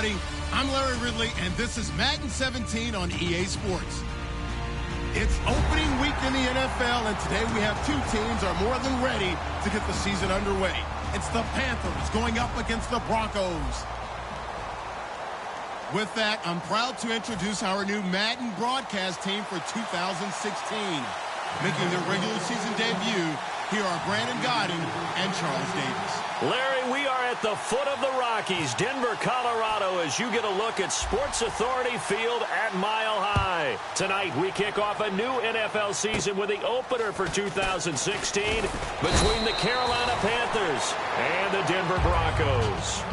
everybody. I'm Larry Ridley, and this is Madden 17 on EA Sports. It's opening week in the NFL, and today we have two teams are more than ready to get the season underway. It's the Panthers going up against the Broncos. With that, I'm proud to introduce our new Madden broadcast team for 2016. Making their regular season debut, here are Brandon Gaudin and Charles Davis. Larry, we are at the foot of the Rockies, Denver, Colorado, as you get a look at Sports Authority Field at Mile High. Tonight, we kick off a new NFL season with the opener for 2016 between the Carolina Panthers and the Denver Broncos.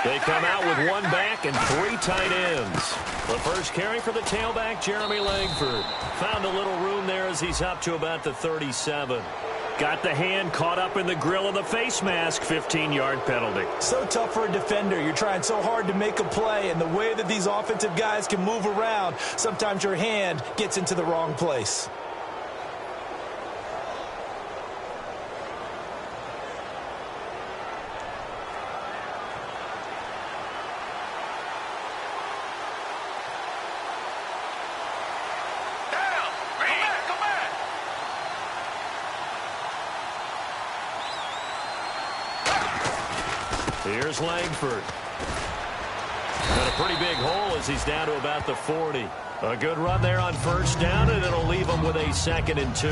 They come out with one back and three tight ends. The first carry for the tailback, Jeremy Langford. Found a little room there as he's up to about the 37. Got the hand caught up in the grill of the face mask, 15-yard penalty. So tough for a defender. You're trying so hard to make a play, and the way that these offensive guys can move around, sometimes your hand gets into the wrong place. Here's Langford. Got a pretty big hole as he's down to about the 40. A good run there on first down, and it'll leave him with a 2nd and 2.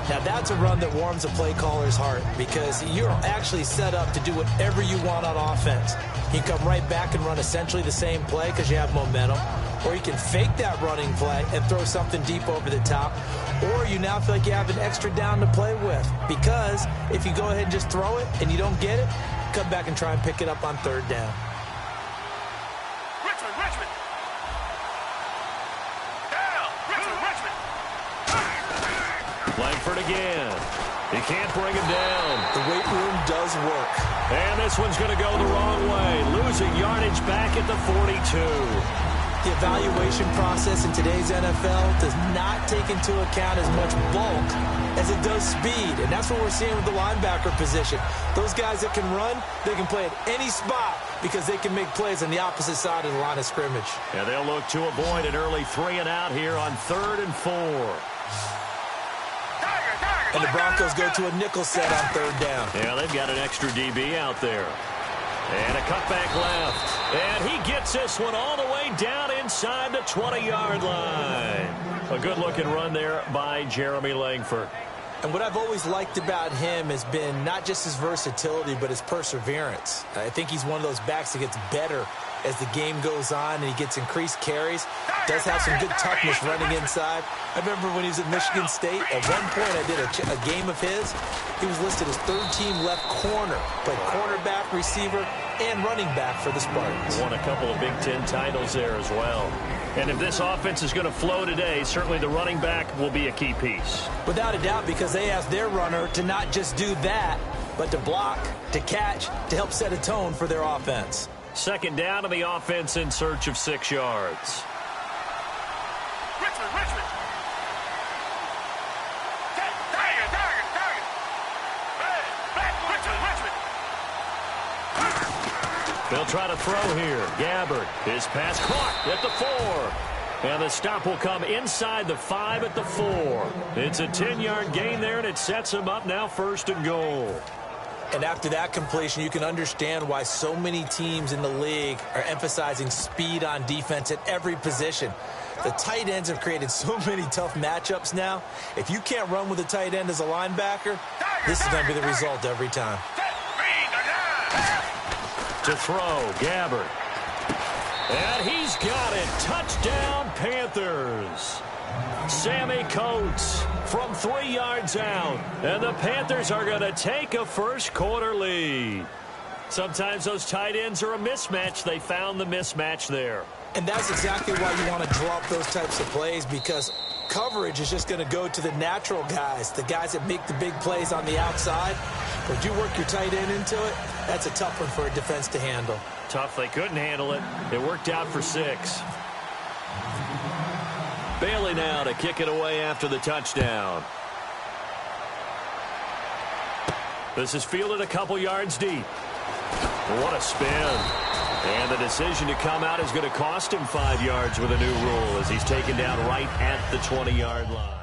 Now, that's a run that warms a play caller's heart because you're actually set up to do whatever you want on offense. You can come right back and run essentially the same play because you have momentum, or you can fake that running play and throw something deep over the top, or you now feel like you have an extra down to play with because if you go ahead and just throw it and you don't get it, come back and try and pick it up on 3rd down. Richmond. Down. Richmond. Langford again. He can't bring him down. The weight room does work. And this one's going to go the wrong way. Losing yardage back at the 42. The evaluation process in today's NFL does not take into account as much bulk as it does speed, and that's what we're seeing with the linebacker position. Those guys that can run, they can play at any spot because they can make plays on the opposite side of the line of scrimmage. Yeah, they'll look to avoid an early 3 and out here on 3rd and 4. And the Broncos go to a nickel set on 3rd down. Yeah, they've got an extra DB out there. And a cutback left. And he gets this one all the way down inside the 20-yard line. A good-looking run there by Jeremy Langford. And what I've always liked about him has been not just his versatility, but his perseverance. I think he's one of those backs that gets better as the game goes on and he gets increased carries. Does have some good toughness running inside. I remember when he was at Michigan State, at one point I did a game of his. He was listed as 3rd-team left corner, played cornerback, receiver, and running back for the Spartans. Won a couple of Big Ten titles there as well. And if this offense is going to flow today, certainly the running back will be a key piece. Without a doubt, because they asked their runner to not just do that, but to block, to catch, to help set a tone for their offense. 2nd down, and the offense in search of 6 yards. Richmond. They'll try to throw here. Gabbard, his pass caught at the 4. And the stop will come inside the 5 at the 4. It's a 10-yard gain there, and it sets him up now 1st and goal. And after that completion, you can understand why so many teams in the league are emphasizing speed on defense at every position. The tight ends have created so many tough matchups now. If you can't run with a tight end as a linebacker, this is going to be the result every time. To throw, Gabbert. And he's got it. Touchdown, Panthers. Sammy Coates from 3 yards out. And the Panthers are going to take a first-quarter lead. Sometimes those tight ends are a mismatch. They found the mismatch there. And that's exactly why you want to draw up those types of plays, because coverage is just going to go to the natural guys, the guys that make the big plays on the outside. But you work your tight end into it, that's a tough one for a defense to handle. Tough. They couldn't handle it. It worked out for 6. Bailey now to kick it away after the touchdown. This is fielded a couple yards deep. What a spin. And the decision to come out is going to cost him 5 yards with a new rule as he's taken down right at the 20-yard line.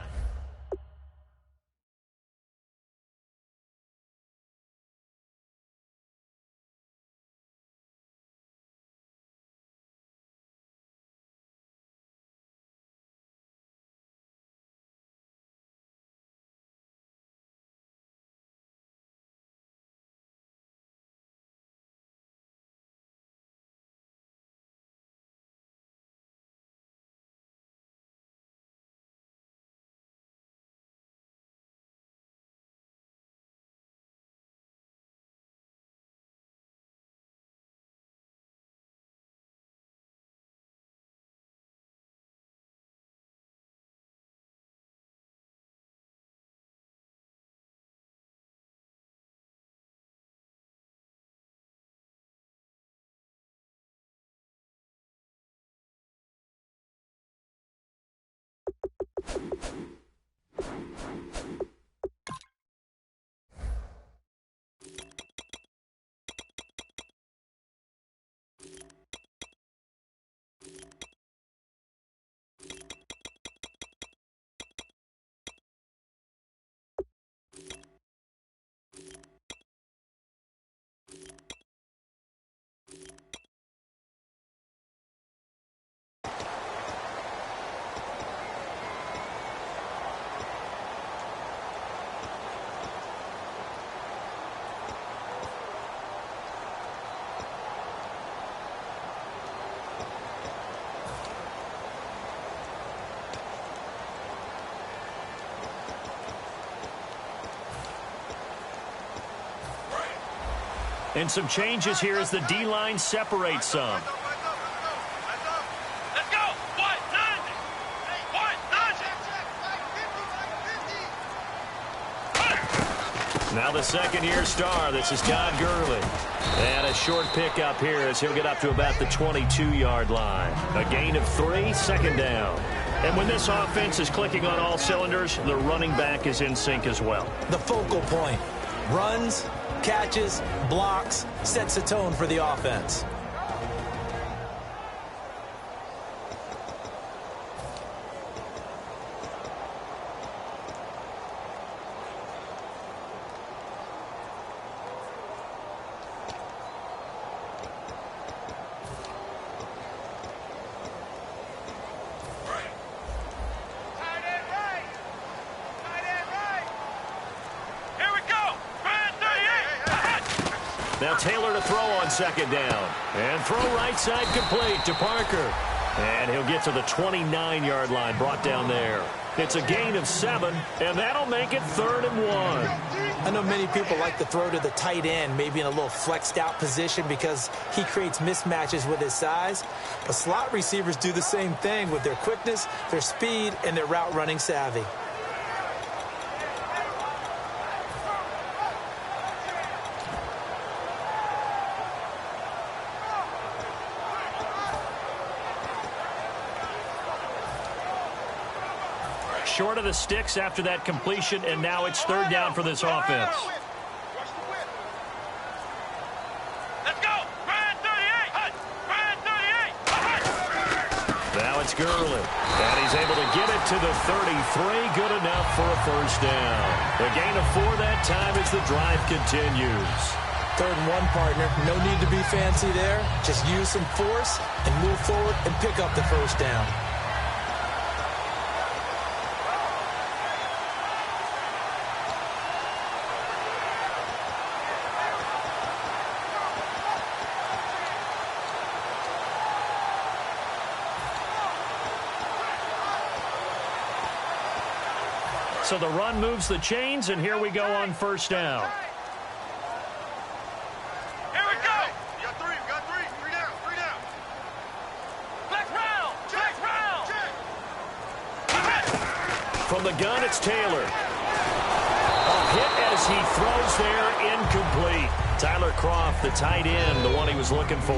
And some changes here as the D-line separates some. Let's go. What? None. What? None. Now the second-year star. This is Todd Gurley. And a short pickup here as he'll get up to about the 22-yard line. A gain of 3, second down. And when this offense is clicking on all cylinders, the running back is in sync as well. The focal point. Runs, catches, blocks, sets a tone for the offense. Now Taylor to throw on second down. And throw right side complete to Parker. And he'll get to the 29-yard line, brought down there. It's a gain of 7, and that'll make it 3rd and 1. I know many people like to throw to the tight end, maybe in a little flexed out position because he creates mismatches with his size. But slot receivers do the same thing with their quickness, their speed, and their route running savvy. Short of the sticks after that completion, and now it's 3rd down for this offense. Let's go. Ryan 38. Ryan 38. Now it's Gurley. And he's able to get it to the 33. Good enough for a first down. A gain of 4 that time as the drive continues. 3rd and 1, partner. No need to be fancy there. Just use some force and move forward and pick up the first down. So the run moves the chains, and here we go on first down. Here we go. You got three. We got three. Three down. Three down. Black round. Black round. From the gun, it's Taylor. A hit as he throws there, incomplete. Tyler Kroft, the tight end, the one he was looking for.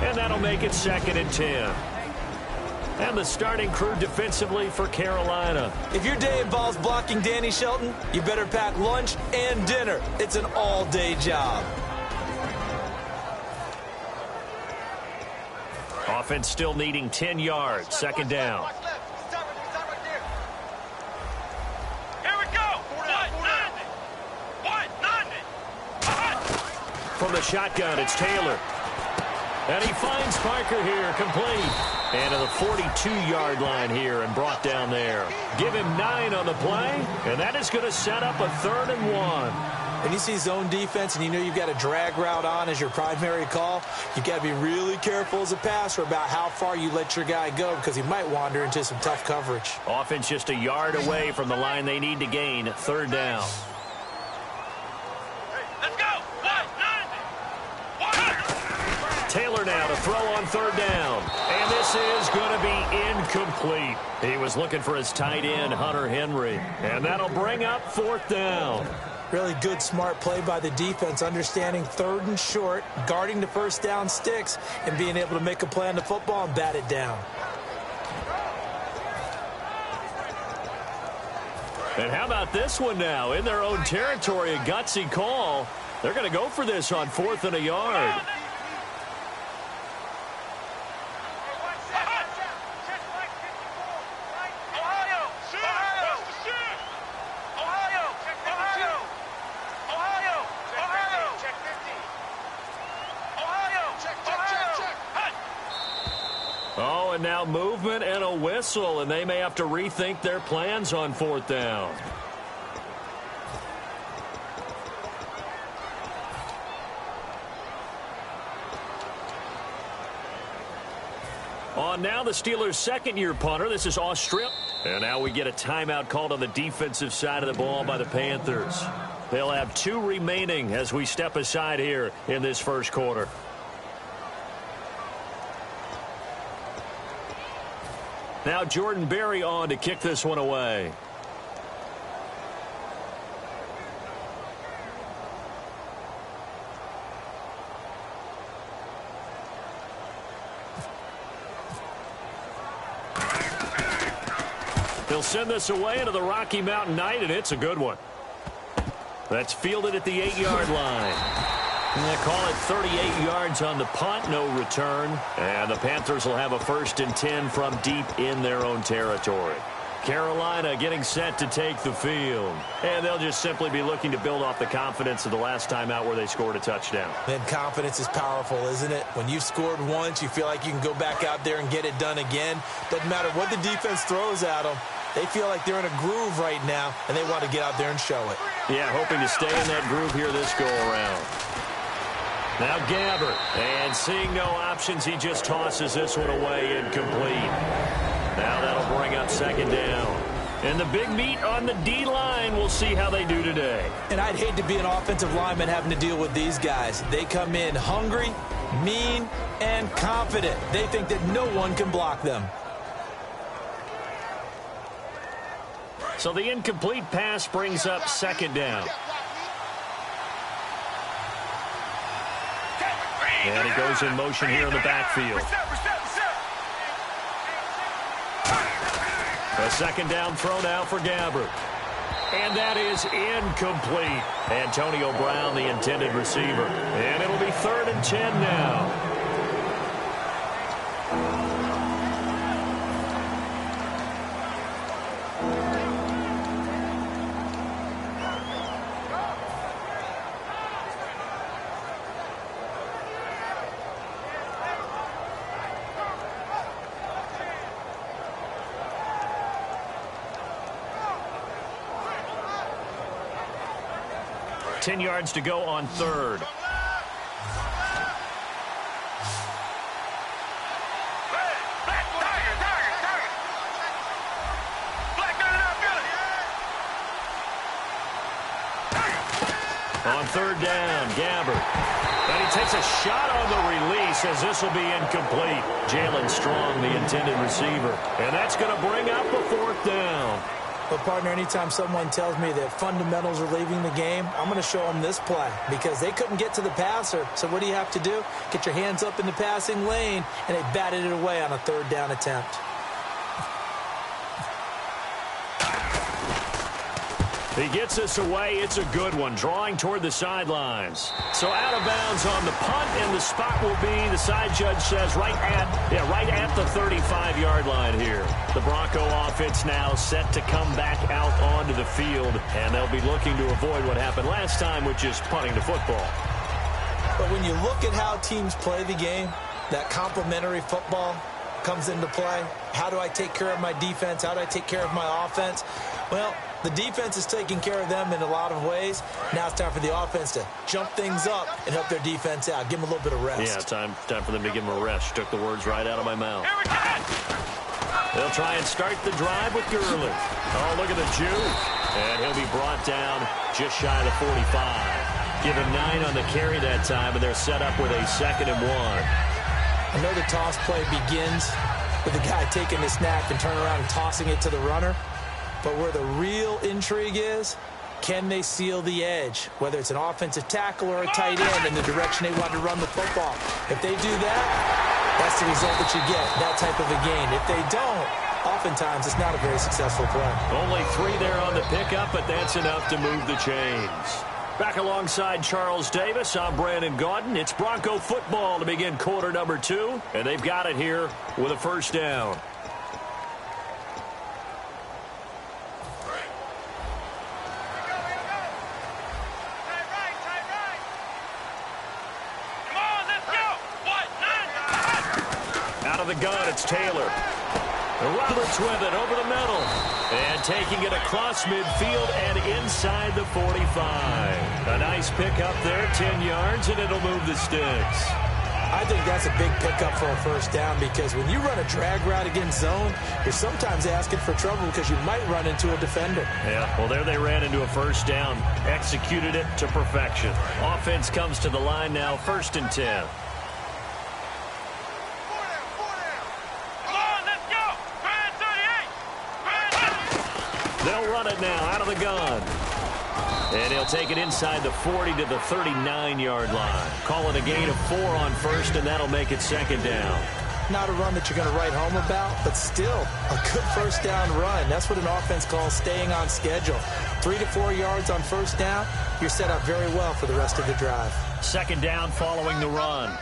And that'll make it 2nd and 10. And the starting crew defensively for Carolina. If your day involves blocking Danny Shelton, you better pack lunch and dinner. It's an all-day job. Offense still needing 10 yards. 2nd down. Here we go. From the shotgun, it's Taylor. And he finds Parker here, complete. And to the 42-yard line here and brought down there. Give him 9 on the play, and that is going to set up a 3rd and 1. When you see zone defense and you know you've got a drag route on as your primary call, you've got to be really careful as a passer about how far you let your guy go because he might wander into some tough coverage. Offense just a yard away from the line they need to gain. 3rd down. Let's go. Taylor now to throw on 3rd down. And this is going to be incomplete. He was looking for his tight end, Hunter Henry. And that'll bring up 4th down. Really good, smart play by the defense, understanding 3rd and short, guarding the first down sticks, and being able to make a play on the football and bat it down. And how about this one now? In their own territory, a gutsy call. They're going to go for this on 4th and a yard. Oh, and now movement and a whistle, and they may have to rethink their plans on 4th down. On now the Steelers' 2nd-year punter. This is Australia. And now we get a timeout called on the defensive side of the ball by the Panthers. They'll have 2 remaining as we step aside here in this first quarter. Now Jordan Berry on to kick this one away. He'll send this away into the Rocky Mountain Night, and it's a good one. That's fielded at the 8-yard line. And they call it 38 yards on the punt, no return. And the Panthers will have a 1st and 10 from deep in their own territory. Carolina getting set to take the field. And they'll just simply be looking to build off the confidence of the last time out where they scored a touchdown. Then confidence is powerful, isn't it? When you've scored once, you feel like you can go back out there and get it done again. Doesn't matter what the defense throws at them. They feel like they're in a groove right now, and they want to get out there and show it. Yeah, hoping to stay in that groove here this go-around. Now Gabbert, and seeing no options, he just tosses this one away incomplete. Now that'll bring up 2nd down. And the big meat on the D-line, we'll see how they do today. And I'd hate to be an offensive lineman having to deal with these guys. They come in hungry, mean, and confident. They think that no one can block them. So the incomplete pass brings up 2nd down. And he goes in motion here in the backfield. A 2nd down throw now for Gabbert. And that is incomplete. Antonio Brown, the intended receiver. And it'll be 3rd and 10 now. Ten yards to go on 3rd. On third down, Gabbert. And he takes a shot on the release as this will be incomplete. Jalen Strong, the intended receiver. And that's going to bring up a fourth down. But, partner, anytime someone tells me that fundamentals are leaving the game, I'm going to show them this play because they couldn't get to the passer. So what do you have to do? Get your hands up in the passing lane, and they batted it away on a third down attempt. He gets us away. It's a good one, drawing toward the sidelines. So out of bounds on the punt, and the spot will be, the side judge says, right at the 35-yard line here. The Bronco offense now set to come back out onto the field, and they'll be looking to avoid what happened last time, which is punting the football. But when you look at how teams play the game, that complementary football comes into play. How do I take care of my defense? How do I take care of my offense? Well, the defense is taking care of them in a lot of ways. Now it's time for the offense to jump things up and help their defense out. Give them a little bit of rest. Yeah, time for them to give them a rest. You took the words right out of my mouth. They'll try and start the drive with Gurley. Oh, look at the juke. And he'll be brought down just shy of the 45. Give him 9 on the carry that time, and they're set up with a 2nd and 1. I know the toss play begins with the guy taking the snap and turning around and tossing it to the runner. But where the real intrigue is, can they seal the edge? Whether it's an offensive tackle or a tight end in the direction they want to run the football. If they do that, that's the result that you get, that type of a gain. If they don't, oftentimes it's not a very successful play. Only 3 there on the pickup, but that's enough to move the chains. Back alongside Charles Davis, I'm Brandon Gaudin. It's Bronco football to begin quarter number 2, and they've got it here with a first down. The gun, it's Taylor. Roberts with it over the middle. And taking it across midfield and inside the 45. A nice pickup there, 10 yards, and it'll move the sticks. I think that's a big pickup for a first down because when you run a drag route against zone, you're sometimes asking for trouble because you might run into a defender. Yeah, well, there they ran into a first down. Executed it to perfection. Offense comes to the line now, 1st and 10. They'll run it now out of the gun. And he'll take it inside the 40 to the 39-yard line. Call it a gain of 4 on 1st, and that'll make it 2nd down. Not a run that you're going to write home about, but still a good first down run. That's what an offense calls staying on schedule. 3 to 4 yards on first down, you're set up very well for the rest of the drive. 2nd down following the run.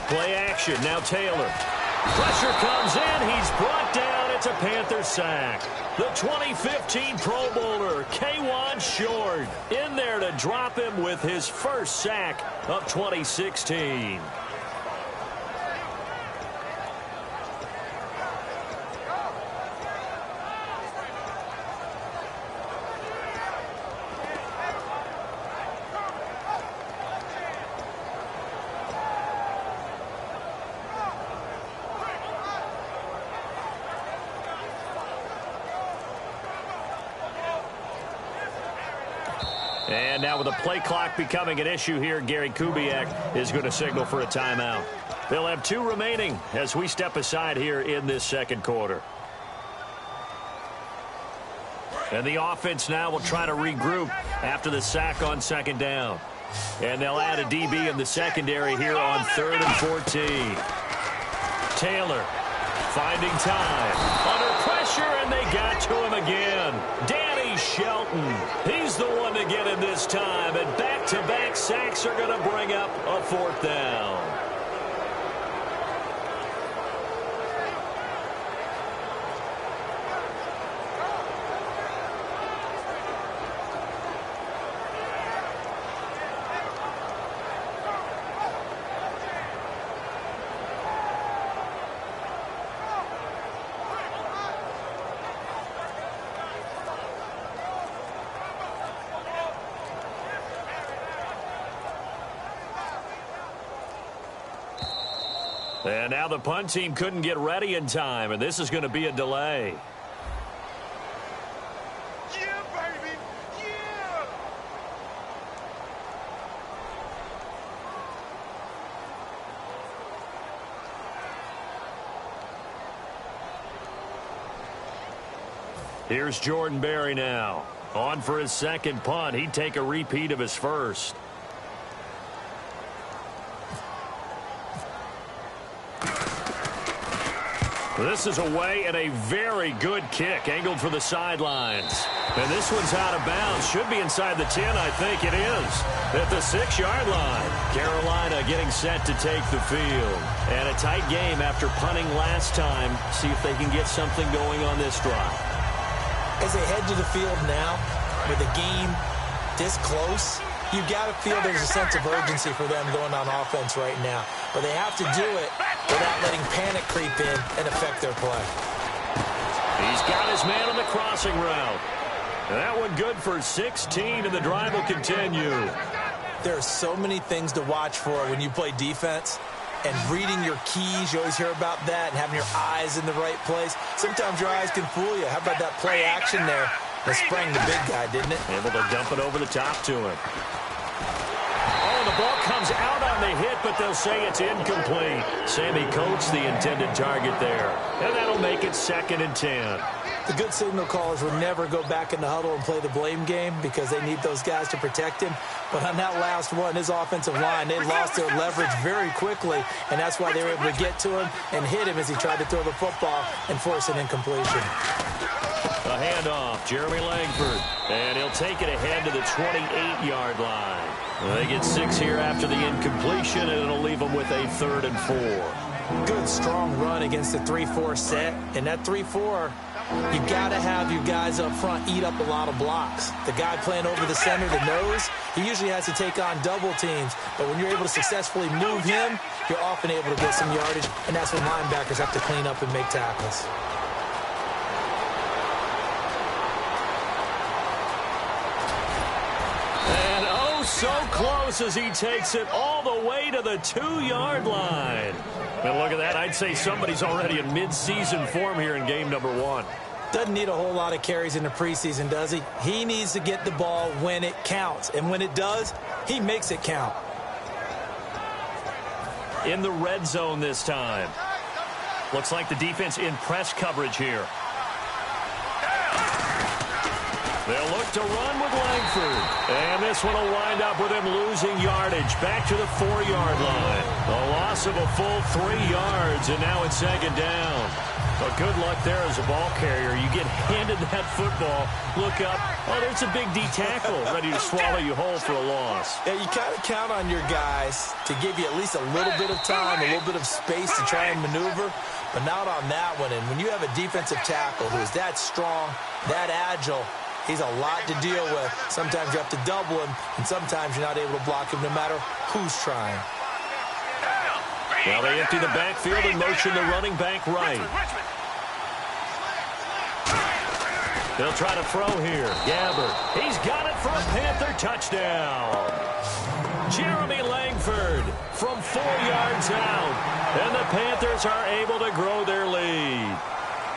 Play action, now Taylor. Pressure comes in, he's brought down, it's a Panther sack. The 2015 Pro Bowler, Kawann Short, in there to drop him with his first sack of 2016. And now with the play clock becoming an issue here, Gary Kubiak is going to signal for a timeout. They'll have 2 remaining as we step aside here in this 2nd quarter. And the offense now will try to regroup after the sack on 2nd down. And they'll add a DB in the secondary here on 3rd and 14. Taylor finding time. Under pressure, and they got to him again. Danny Shelton. He's the one to get him this time. And back-to-back sacks are going to bring up a 4th down. And now the punt team couldn't get ready in time, and this is going to be a delay. Yeah, baby! Yeah! Here's Jordan Berry now. On for his second punt. He'd take a repeat of his first. This is away and a very good kick, angled for the sidelines. And this one's out of bounds. Should be inside the 10, I think it is. At the 6-yard line. Carolina getting set to take the field. And a tight game after punting last time. See if they can get something going on this drive. As they head to the field now, with the game this close, you've got to feel there's a sense of urgency for them going on offense right now. But they have to do it without letting panic creep in and affect their play. He's got his man on the crossing route. And that one good for 16, and the drive will continue. There are so many things to watch for when you play defense. And reading your keys, you always hear about that, and having your eyes in the right place. Sometimes your eyes can fool you. How about that play action there? That sprang the big guy, didn't it? Able to dump it over the top to him. Oh, the ball comes out on the hit, but they'll say it's incomplete. Sammy Coates, the intended target there. And that'll make it 2nd and 10. The good signal callers will never go back in the huddle and play the blame game because they need those guys to protect him. But on that last one, his offensive line, they lost their leverage very quickly, and that's why they were able to get to him and hit him as he tried to throw the football and force an incompletion. A handoff, Jeremy Langford, and he'll take it ahead to the 28-yard line. They get 6 here after the incompletion, and it'll leave them with a 3rd and 4. Good, strong run against the 3-4 set, and that 3-4, you've got to have your guys up front eat up a lot of blocks. The guy playing over the center, the nose, he usually has to take on double teams, but when you're able to successfully move him, you're often able to get some yardage, and that's when linebackers have to clean up and make tackles. So close as he takes it all the way to the 2-yard line. And look at that. I'd say somebody's already in mid-season form here in game number 1. Doesn't need a whole lot of carries in the preseason, does he? He needs to get the ball when it counts. And when it does, he makes it count. In the red zone this time. Looks like the defense in press coverage here. They'll look to run with Langford. And this one will wind up with him losing yardage back to the 4-yard line. A loss of a full 3 yards, and now it's 2nd down. But good luck there as a ball carrier. You get handed that football, look up, oh, there's a big D tackle ready to swallow you whole for a loss. Yeah, you kind of count on your guys to give you at least a little bit of time, a little bit of space to try and maneuver, but not on that one. And when you have a defensive tackle who is that strong, that agile, he's a lot to deal with. Sometimes you have to double him, and sometimes you're not able to block him no matter who's trying. Well, they empty the backfield and motion the running back right. They'll try to throw here. Gabbert. He's got it for a Panther touchdown. Jeremy Langford from 4 yards out. And the Panthers are able to grow their lead.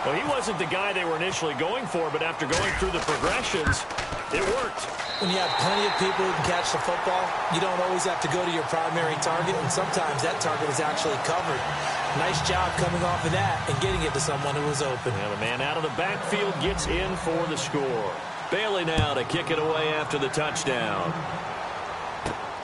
Well, he wasn't the guy they were initially going for, but after going through the progressions, it worked. When you have plenty of people who can catch the football, you don't always have to go to your primary target, and sometimes that target is actually covered. Nice job coming off of that and getting it to someone who was open. And the man out of the backfield gets in for the score. Bailey now to kick it away after the touchdown.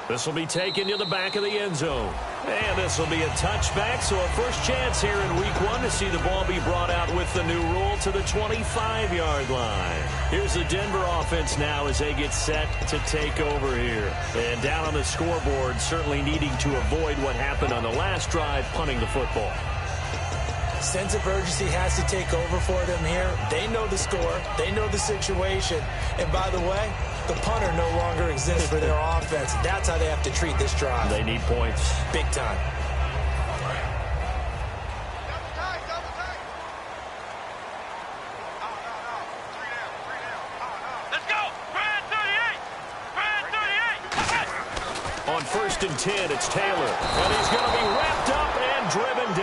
This will be taken to the back of the end zone. And this will be a touchback, so a first chance here in week 1 to see the ball be brought out with the new rule to the 25-yard line. Here's the Denver offense now as they get set to take over here. And down on the scoreboard, certainly needing to avoid what happened on the last drive, punting the football. Sense of urgency has to take over for them here. They know the score. They know the situation. And by the way, the punter no longer exists for their offense. That's how they have to treat this drive. They need points. Big time. Let's go! Brad 38! Brad 38! On 1st and 10, it's Taylor. And he's going to be wrapped up and driven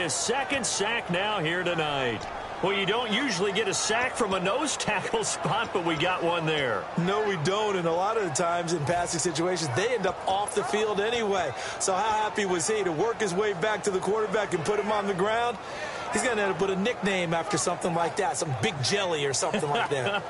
his second sack now here tonight. Well, you don't usually get a sack from a nose tackle spot, but we got one there. No, we don't, and a lot of the times in passing situations, they end up off the field anyway. So how happy was he to work his way back to the quarterback and put him on the ground? He's going to end up with a nickname after something like that, some Big Jelly or something like that.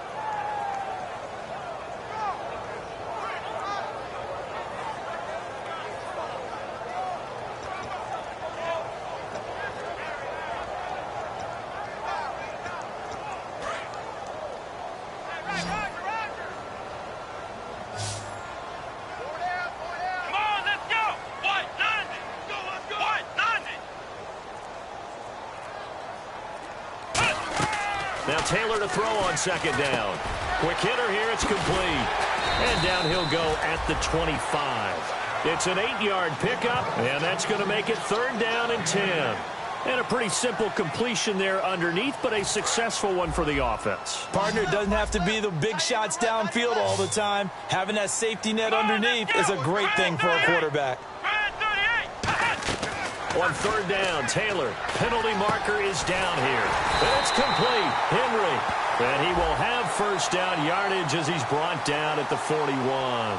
Now Taylor to throw on second down. Quick hitter here, it's complete. And down he'll go at the 25. It's an 8-yard pickup, and that's going to make it 3rd down and 10. And a pretty simple completion there underneath, but a successful one for the offense. Partner, doesn't have to be the big shots downfield all the time. Having that safety net underneath is a great thing for a quarterback. On 3rd down, Taylor. Penalty marker is down here. And it's complete. Henry. And he will have 1st down yardage as he's brought down at the 41.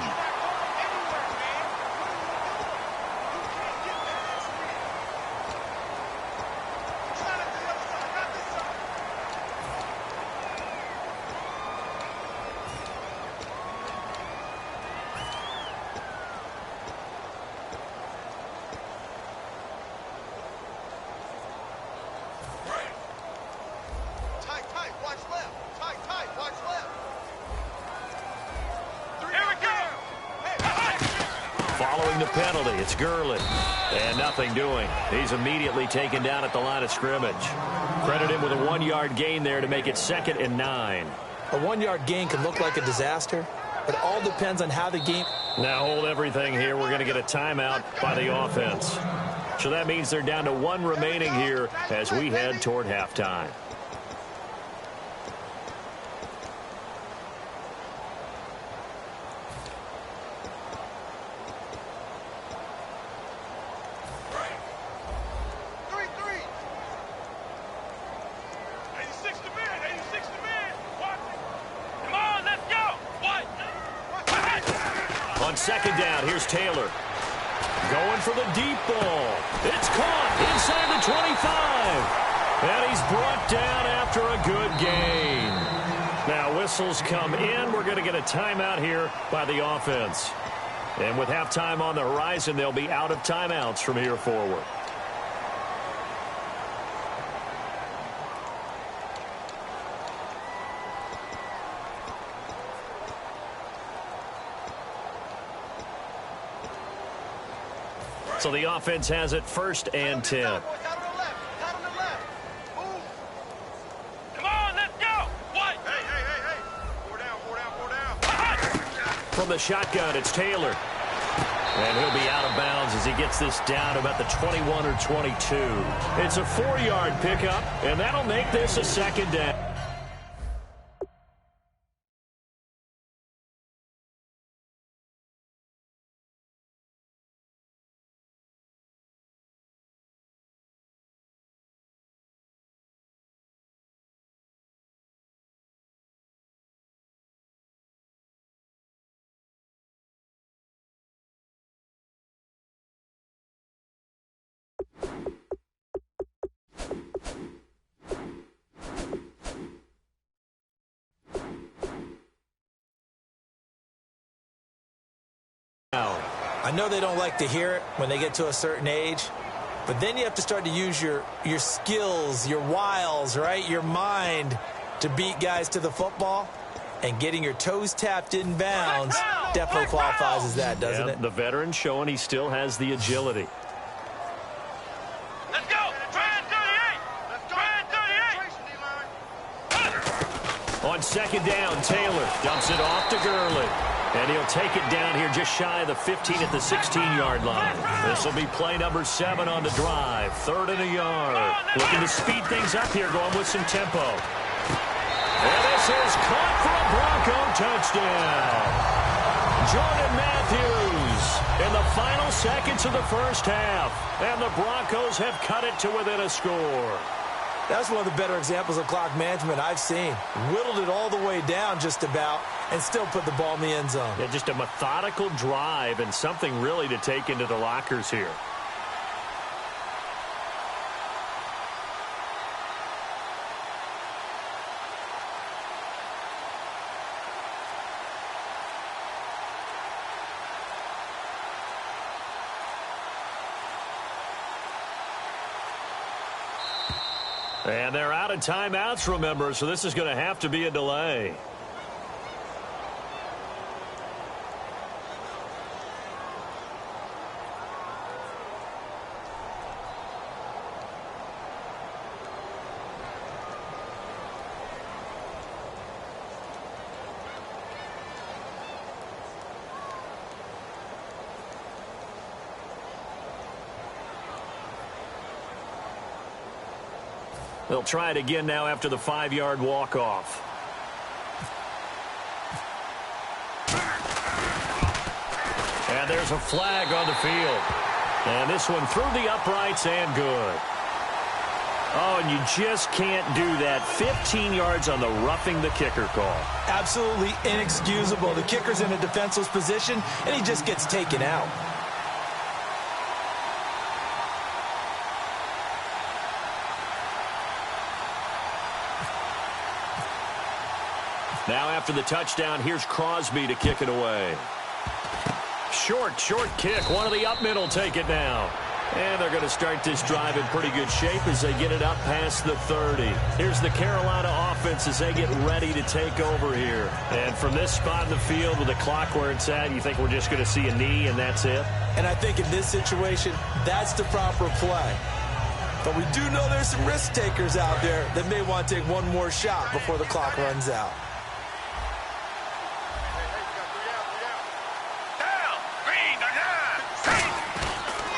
Following the penalty, it's Gurley. And nothing doing. He's immediately taken down at the line of scrimmage. Credit him with a 1-yard gain there to make it 2nd and 9. A 1-yard gain can look like a disaster, but it all depends on how the game... Now hold everything here. We're going to get a timeout by the offense. So that means they're down to 1 remaining here as we head toward halftime. On 2nd down, here's Taylor. Going for the deep ball. It's caught inside the 25. And he's brought down after a good gain. Now whistles come in. We're going to get a timeout here by the offense. And with halftime on the horizon, they'll be out of timeouts from here forward. So the offense has it 1st and 10. Come on, let's go. What? Hey. 4 down. From the shotgun, it's Taylor. And he'll be out of bounds as he gets this down about the 21 or 22. It's a 4-yard pickup, and that'll make this a 2nd down. I know they don't like to hear it when they get to a certain age, but then you have to start to use your skills, your wiles, right, your mind to beat guys to the football. And getting your toes tapped in bounds definitely qualifies as that, doesn't it? The veteran showing he still has the agility. Let's go. Try and 38. On 2nd down, Taylor dumps it off to Gurley. And he'll take it down here just shy of the 15 at the 16-yard line. This will be play number 7 on the drive. 3rd and a yard. Looking to speed things up here, going with some tempo. And this is caught for a Bronco touchdown. Jordan Matthews. And the final seconds of the first half, and the Broncos have cut it to within a score. That's one of the better examples of clock management I've seen. Whittled it all the way down just about and still put the ball in the end zone. Yeah, just a methodical drive and something really to take into the lockers here. And they're out of timeouts, remember, so this is going to have to be a delay. They'll try it again now after the 5-yard walk-off. And there's a flag on the field. And this one through the uprights and good. Oh, and you just can't do that. 15 yards on the roughing the kicker call. Absolutely inexcusable. The kicker's in a defenseless position, and he just gets taken out. Now after the touchdown, here's Crosby to kick it away. Short kick. One of the up middle take it now. And they're going to start this drive in pretty good shape as they get it up past the 30. Here's the Carolina offense as they get ready to take over here. And from this spot in the field with the clock where it's at, you think we're just going to see a knee and that's it? And I think in this situation, that's the proper play. But we do know there's some risk takers out there that may want to take one more shot before the clock runs out.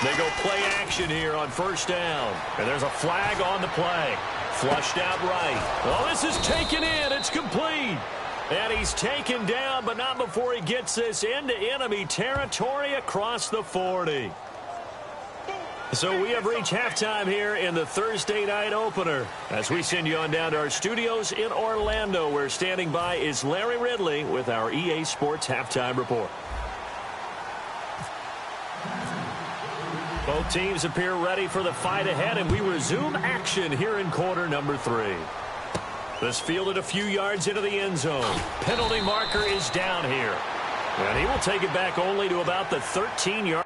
They go play action here on first down. And there's a flag on the play. Flushed out right. Oh, this is taken in. It's complete. And he's taken down, but not before he gets this into enemy territory across the 40. So we have reached halftime here in the Thursday night opener. As we send you on down to our studios in Orlando, where standing by is Larry Ridley with our EA Sports Halftime Report. Both teams appear ready for the fight ahead, and we resume action here in quarter number 3. This fielded a few yards into the end zone. Penalty marker is down here. And he will take it back only to about the 13-yard.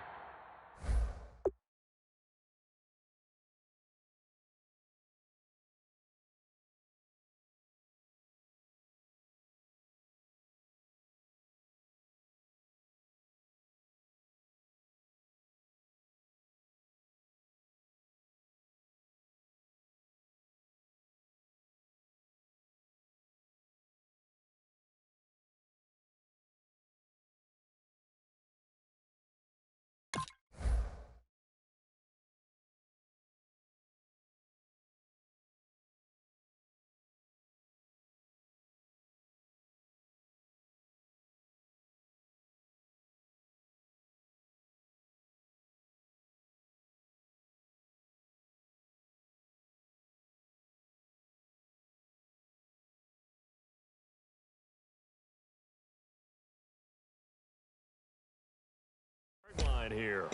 Line here.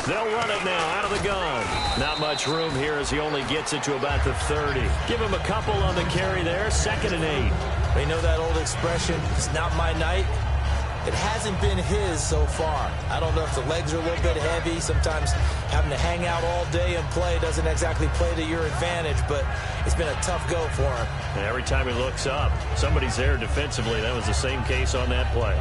They'll run it now out of the gun. Not much room here as he only gets it to about the 30. Give him a couple on the carry there. 2nd and 8. We know that old expression, it's not my night. It hasn't been his so far. I don't know if the legs are a little bit heavy. Sometimes having to hang out all day and play doesn't exactly play to your advantage. But It's been a tough go for him. And every time he looks up, somebody's there defensively. That was the same case on that play.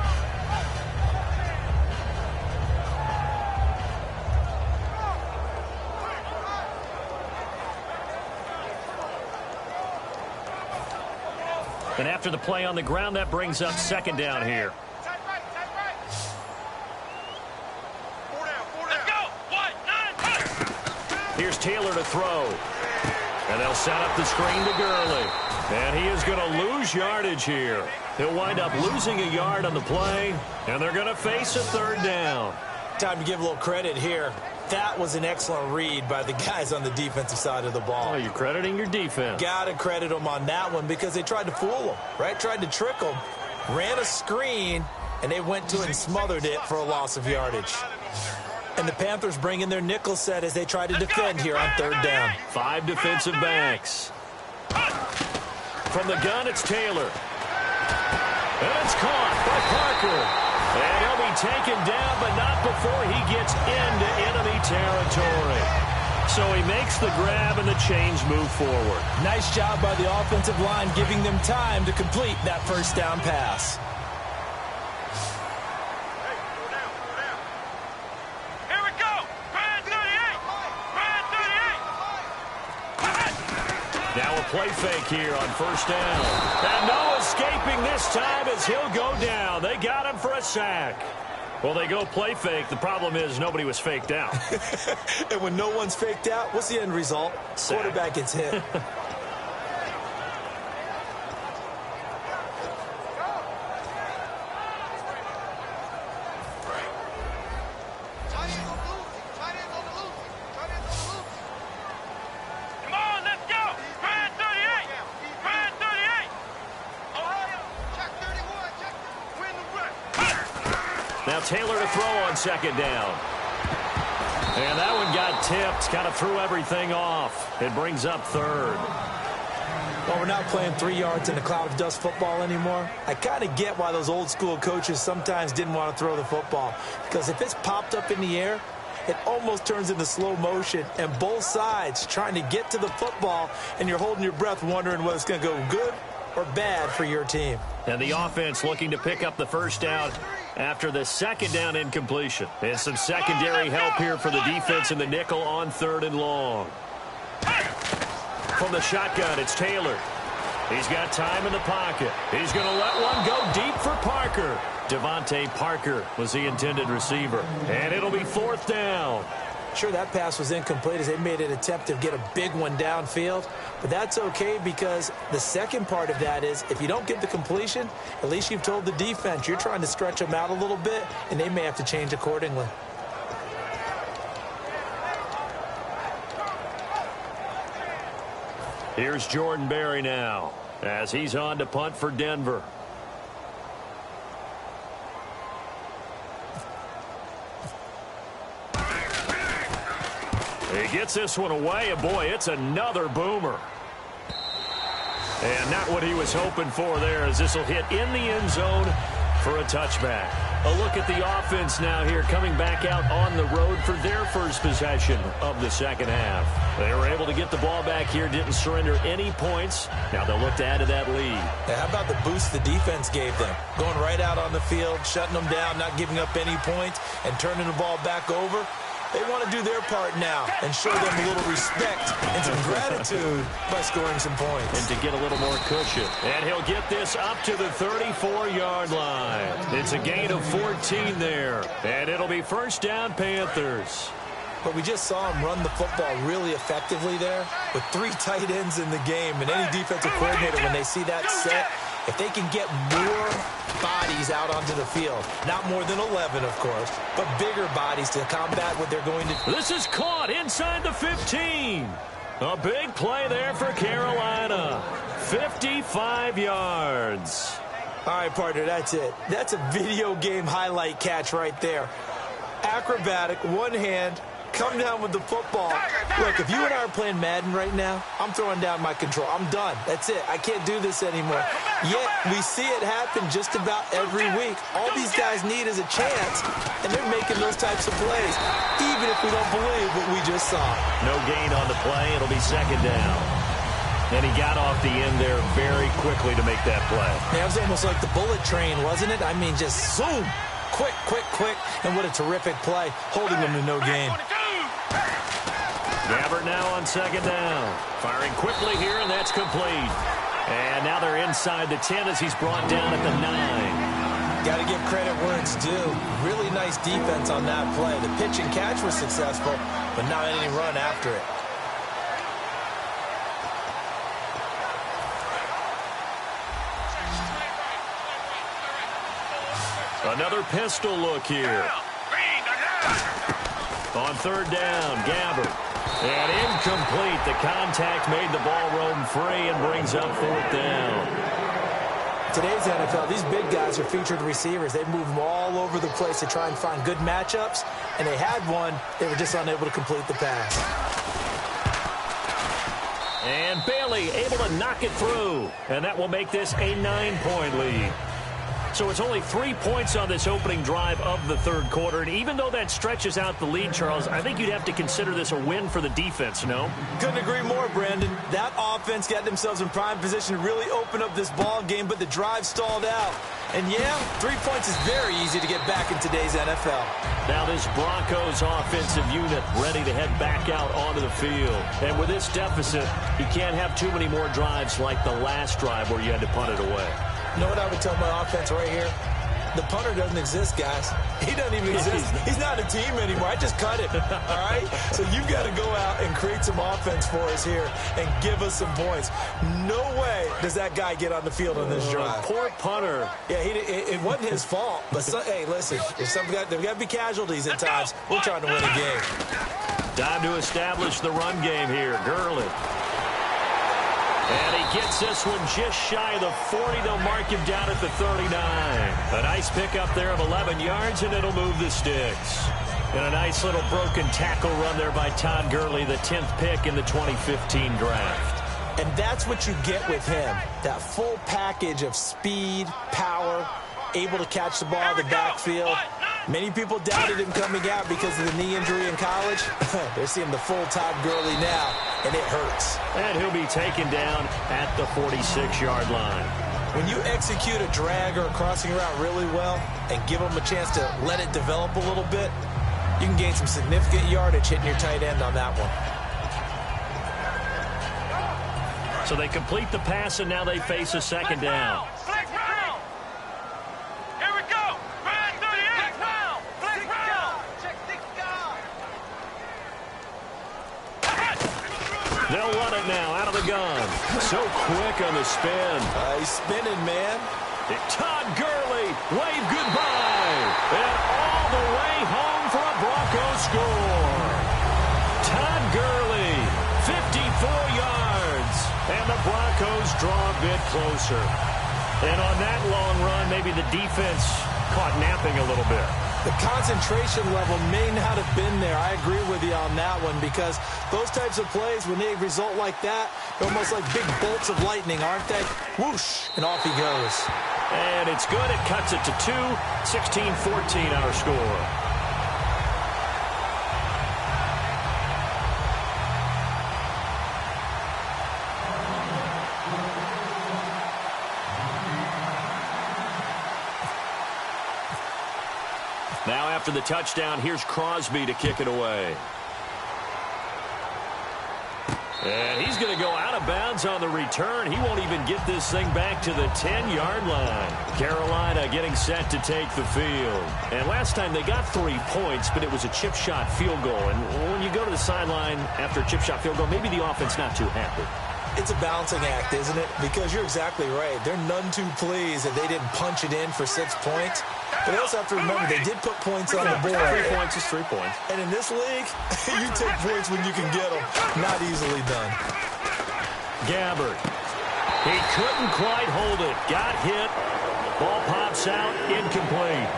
And after the play on the ground, that brings up second down here. Let's go. 1, 9, Here's Taylor to throw. And they'll set up the screen to Gurley. And he is going to lose yardage here. He'll wind up losing a yard on the play, and they're going to face a third down. Time to give a little credit here. That was an excellent read by the guys on the defensive side of the ball. Oh, you're crediting your defense. Got to credit them on that one because they tried to fool them, right? Tried to trick them, ran a screen, and they went to it and smothered it for a loss of yardage. And the Panthers bring in their nickel set as they try to defend here on third down. 5 defensive backs. From the gun, it's Taylor. And it's caught by Parker. And he'll be taken down, but not before he gets into enemy territory. So he makes the grab and the chains move forward. Nice job by the offensive line giving them time to complete that first down pass. Here we go. Brand 38. Brand 38. Now a play fake here on first down. And no escaping this time as he'll go down. They got him for a sack. Well, they go play fake. The problem is nobody was faked out. And when no one's faked out, what's the end result? Sack. Quarterback gets hit. Come on, let's go. Brand 38. Brand 38. Ohio. Check 31. Check. Win the run. Now Taylor to throw on second down. And that one got tipped. Kind of threw everything off. It brings up third. Well, we're not playing 3 yards in a cloud of dust football anymore. I kind of get why those old school coaches sometimes didn't want to throw the football. Because if it's popped up in the air, it almost turns into slow motion. And both sides trying to get to the football, and you're holding your breath wondering whether it's going to go good or bad for your team. And the offense looking to pick up the first down after the second down incompletion. And some secondary help here for the defense in the nickel on third and long. From the shotgun, it's Taylor. He's got time in the pocket. He's going to let one go deep for Parker. Devontae Parker was the intended receiver. And it'll be fourth down. Sure, that pass was incomplete as they made an attempt to get a big one downfield. But that's okay because the second part of that is if you don't get the completion, at least you've told the defense you're trying to stretch them out a little bit, and they may have to change accordingly. Here's Jordan Berry now as he's on to punt for Denver. He gets this one away, and boy, it's another boomer. And not what he was hoping for there as this will hit in the end zone for a touchback. A look at the offense now here coming back out on the road for their first possession of the second half. They were able to get the ball back here, didn't surrender any points. Now they'll look to add to that lead. Now, how about the boost the defense gave them? Going right out on the field, shutting them down, not giving up any points, and turning the ball back over. They want to do their part now and show them a little respect and some gratitude by scoring some points. And to get a little more cushion. And he'll get this up to the 34-yard line. It's a gain of 14 there. And it'll be first down, Panthers. But we just saw him run the football really effectively there with 3 tight ends in the game. And any defensive coordinator, when they see that set, if they can get more bodies out onto the field, not more than 11, of course, but bigger bodies to combat what they're going to do. This is caught inside the 15. A big play there for Carolina. 55 yards. All right, partner, that's it. That's a video game highlight catch right there. Acrobatic, one hand, come down with the football. Look, if you and I are playing Madden right now, I'm throwing down my control. I'm done. That's it. I can't do this anymore. Yet, we see it happen just about every week. All these guys need is a chance, and they're making those types of plays, even if we don't believe what we just saw. No gain on the play. It'll be second down. And he got off the end there very quickly to make that play. Yeah, it was almost like the bullet train, wasn't it? I mean, just zoom. Quick, quick, quick. And what a terrific play, holding them to no gain. Gabbert now on second down. Firing quickly here, and that's complete. And now they're inside the 10 as he's brought down at the 9. Got to give credit where it's due. Really nice defense on that play. The pitch and catch was successful, but not any run after it. Another pistol look here. On third down, Gabbert. And incomplete. The contact made the ball roam free and brings up fourth down. Today's NFL, these big guys are featured receivers. They move them all over the place to try and find good matchups, and they had one. They were just unable to complete the pass. And Bailey able to knock it through, and that will make this a 9-point lead. So it's only 3 points on this opening drive of the third quarter. And even though that stretches out the lead, Charles, I think you'd have to consider this a win for the defense, no? Couldn't agree more, Brandon. That offense got themselves in prime position to really open up this ball game, but the drive stalled out. And, yeah, 3 points is very easy to get back in today's NFL. Now this Broncos offensive unit ready to head back out onto the field. And with this deficit, you can't have too many more drives like the last drive where you had to punt it away. You know what I would tell my offense right here? The punter doesn't exist, guys. He doesn't even exist. He's not a team anymore. I just cut him, all right? So you've got to go out and create some offense for us here and give us some points. No way does that guy get on the field on this drive. Poor punter. Yeah, it wasn't his fault. But, hey, listen, if there's got to be casualties at times. We're trying to win a game. Time to establish the run game here. Gurley. And he gets this one just shy of the 40. They'll mark him down at the 39. A nice pickup there of 11 yards, and it'll move the sticks. And a nice little broken tackle run there by Todd Gurley, the 10th pick in the 2015 draft. And that's what you get with him, that full package of speed, power, able to catch the ball in the backfield. Many people doubted him coming out because of the knee injury in college. They're seeing the full Todd Gurley now, and it hurts. And he'll be taken down at the 46-yard line. When you execute a drag or a crossing route really well and give them a chance to let it develop a little bit, you can gain some significant yardage hitting your tight end on that one. So they complete the pass, and now they face a second down. They'll run it now out of the gun. So quick on the spin. He's spinning, man. Todd Gurley, wave goodbye. And all the way home for a Broncos score. Todd Gurley, 54 yards. And the Broncos draw a bit closer. And on that long run, maybe the defense caught napping a little bit. The concentration level may not have been there. I agree with you on that one because those types of plays, when they result like that, they're almost like big bolts of lightning, aren't they? Whoosh, and off he goes. And it's good. It cuts it to 2. 16-14 our score. Now after the touchdown, here's Crosby to kick it away. And he's going to go out of bounds on the return. He won't even get this thing back to the 10-yard line. Carolina getting set to take the field. And last time they got 3 points, but it was a chip shot field goal. And when you go to the sideline after a chip shot field goal, maybe the offense not too happy. It's a balancing act, isn't it? Because you're exactly right. They're none too pleased that they didn't punch it in for 6 points. But they also have to remember they did put points on the board. 3 points is 3 points. And in this league, you take points when you can get them. Not easily done. Gabbert. He couldn't quite hold it. Got hit. Ball pops out. Incomplete.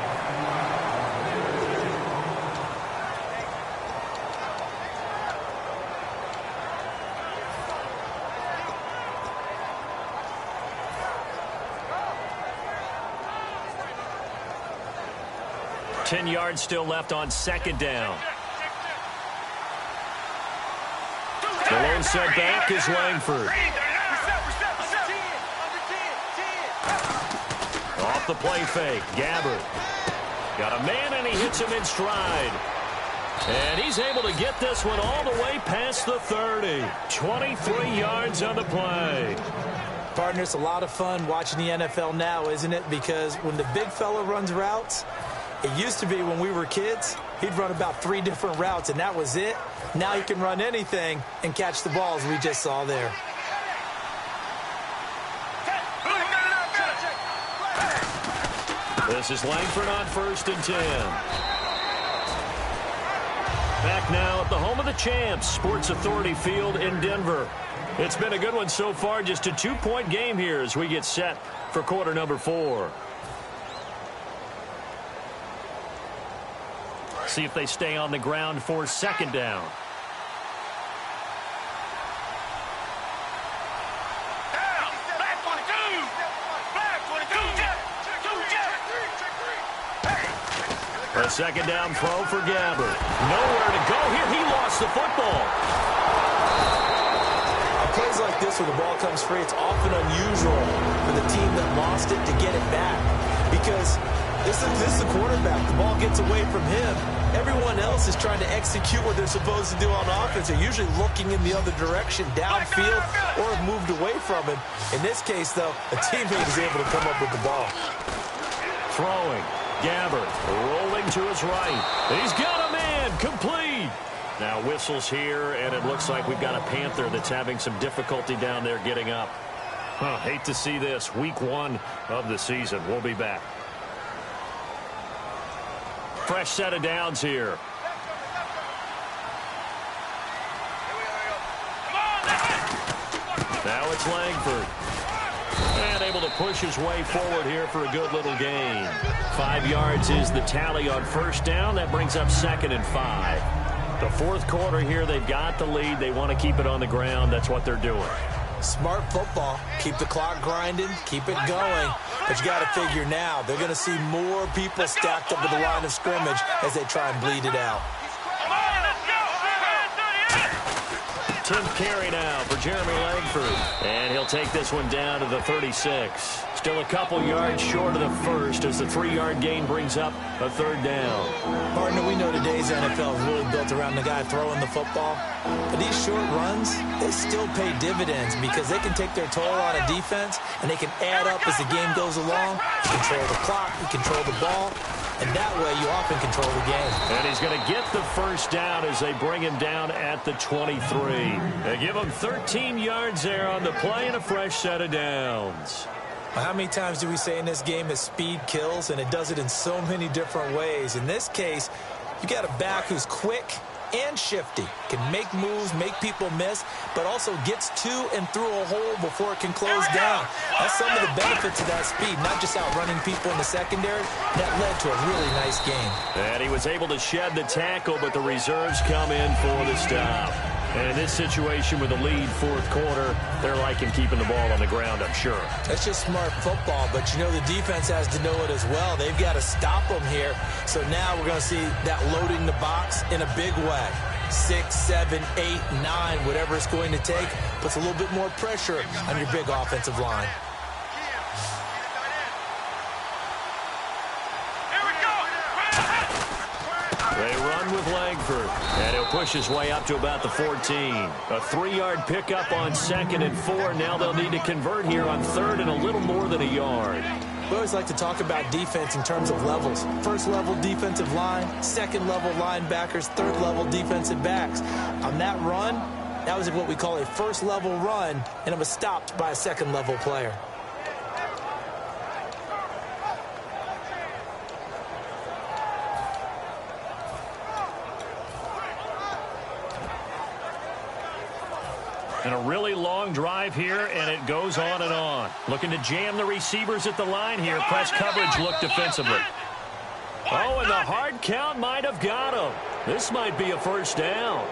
Ten yards still left on second down. The lone set back is Langford. off the play fake. Gabbert got a man, and he hits him in stride. And he's able to get this one all the way past the 30. 23 yards on the play. Partner, it's a lot of fun watching the NFL now, isn't it? Because when the big fella runs routes, it used to be when we were kids, he'd run about 3 different routes, and that was it. Now he can run anything and catch the balls we just saw there. This is Langford on 1st and 10. Back now at the home of the champs, Sports Authority Field in Denver. It's been a good one so far, just a 2-point game here as we get set for quarter number 4. See if they stay on the ground for 2nd down. A 2nd down throw for Gabbert. Nowhere to go here. He lost the football. On plays like this where the ball comes free, it's often unusual for the team that lost it to get it back. Because this is the quarterback. The ball gets away from him. Everyone else is trying to execute what they're supposed to do on offense. They're usually looking in the other direction, downfield, or have moved away from him. In this case, though, a teammate is able to come up with the ball. Throwing. Gabbert rolling to his right. He's got a man. Complete. Now whistles here, and it looks like we've got a Panther that's having some difficulty down there getting up. Hate to see this. Week 1 of the season. We'll be back. Fresh set of downs here. Now it's Langford. And able to push his way forward here for a good little gain. 5 yards is the tally on 1st down. That brings up 2nd and 5. The 4th quarter here, they've got the lead. They want to keep it on the ground. That's what they're doing. Smart football. Keep the clock grinding. Keep it going. But you got to figure now, they're going to see more people stacked up at the line of scrimmage as they try and bleed it out. 10th carry now for Jeremy Langford. And he'll take this one down to the 36. Still a couple yards short of the 1st as the 3-yard gain brings up a 3rd down. Partner, we know today's NFL is really built around the guy throwing the football. But these short runs, they still pay dividends because they can take their toll on a defense and they can add up as the game goes along. You control the clock, you control the ball, and that way you often control the game. And he's going to get the 1st down as they bring him down at the 23. They give him 13 yards there on the play and a fresh set of downs. How many times do we say in this game that speed kills, and it does it in so many different ways? In this case, you got a back who's quick and shifty, can make moves, make people miss, but also gets to and through a hole before it can close down. That's some of the benefits of that speed, not just outrunning people in the secondary. That led to a really nice game. And he was able to shed the tackle, but the reserves come in for the stop. And in this situation with the lead 4th quarter, they're liking keeping the ball on the ground, I'm sure. That's just smart football, but you know the defense has to know it as well. They've got to stop them here. So now we're going to see that loading the box in a big way. 6, 7, 8, 9, whatever it's going to take, puts a little bit more pressure on your big offensive line. They run with Langford, and he'll push his way up to about the 14. A 3-yard pickup on 2nd and 4. Now they'll need to convert here on 3rd and a little more than a yard. We always like to talk about defense in terms of levels. 1st level defensive line, 2nd level linebackers, 3rd level defensive backs. On that run, that was what we call a 1st level run, and it was stopped by a 2nd level player. And a really long drive here, and it goes on and on. Looking to jam the receivers at the line here. Press coverage look defensively. Oh, and the hard count might have got him. This might be a 1st down.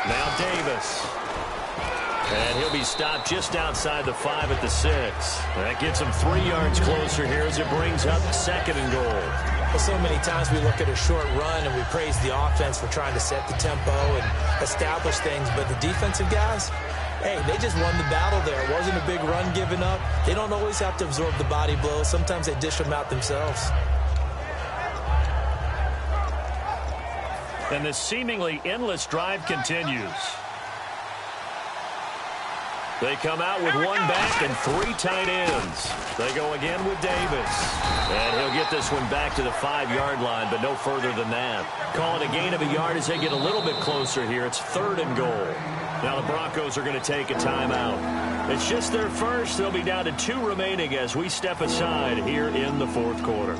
Now Davis. And he'll be He stopped just outside the 5 at the 6. That gets him 3 yards closer here as it brings up 2nd and goal. Well, so many times we look at a short run and we praise the offense for trying to set the tempo and establish things, but the defensive guys, hey, they just won the battle there. It wasn't a big run given up. They don't always have to absorb the body blows. Sometimes they dish them out themselves. And this seemingly endless drive continues. They come out with 1 back and 3 tight ends. They go again with Davis. And he'll get this one back to the 5-yard line, but no further than that. Call it a gain of a yard as they get a little bit closer here. It's 3rd and goal. Now the Broncos are going to take a timeout. It's just their first. They'll be down to 2 remaining as we step aside here in the 4th quarter.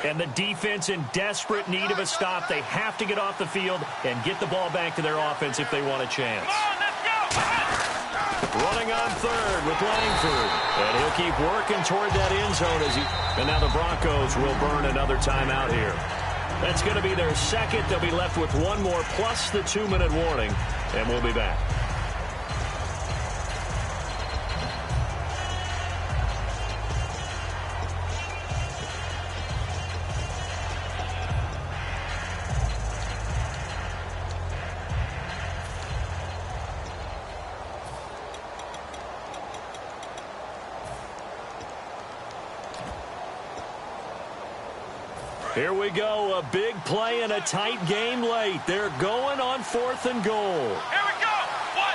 And the defense in desperate need of a stop. They have to get off the field and get the ball back to their offense if they want a chance. Come on, let's go. Running on 3rd with Langford. And he'll keep working toward that end zone as he... And now the Broncos will burn another timeout here. That's going to be their 2nd. They'll be left with 1 more plus the 2-minute warning. And we'll be back. Here we go, a big play and a tight game late. They're going on 4th and goal. Here we go. 1,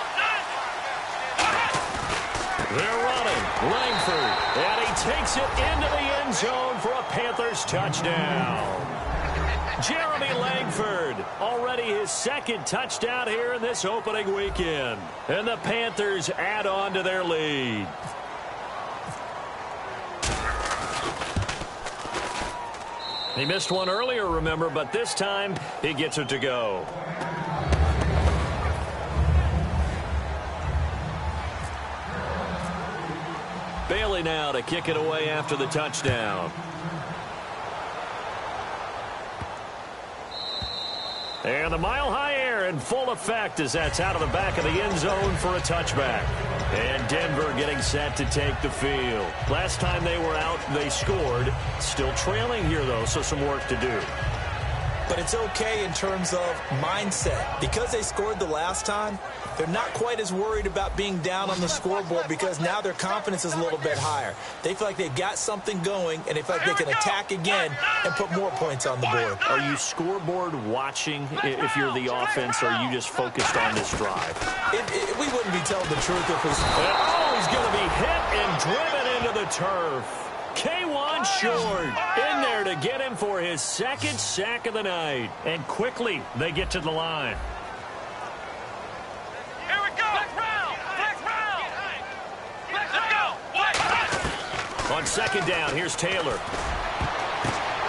2. They're running. Langford, and he takes it into the end zone for a Panthers touchdown. Jeremy Langford, already his 2nd touchdown here in this opening weekend. And the Panthers add on to their lead. He missed one earlier, remember, but this time he gets it to go. Bailey now to kick it away after the touchdown. And the mile-high air in full effect as that's out of the back of the end zone for a touchback. And Denver getting set to take the field. Last time they were out, they scored. Still trailing here, though, so some work to do. But it's okay in terms of mindset. Because they scored the last time, they're not quite as worried about being down on the scoreboard because now their confidence is a little bit higher. They feel like they've got something going, and they feel like they can attack again and put more points on the board. Are you scoreboard watching if you're the offense, or are you just focused on this drive? We wouldn't be telling the truth if it was... Oh, he's going to be hit and driven into the turf. K1 Short in there to get him for his 2nd sack of the night. And quickly, they get to the line. Here we go. Flex round. Let's go. What? On 2nd down, here's Taylor.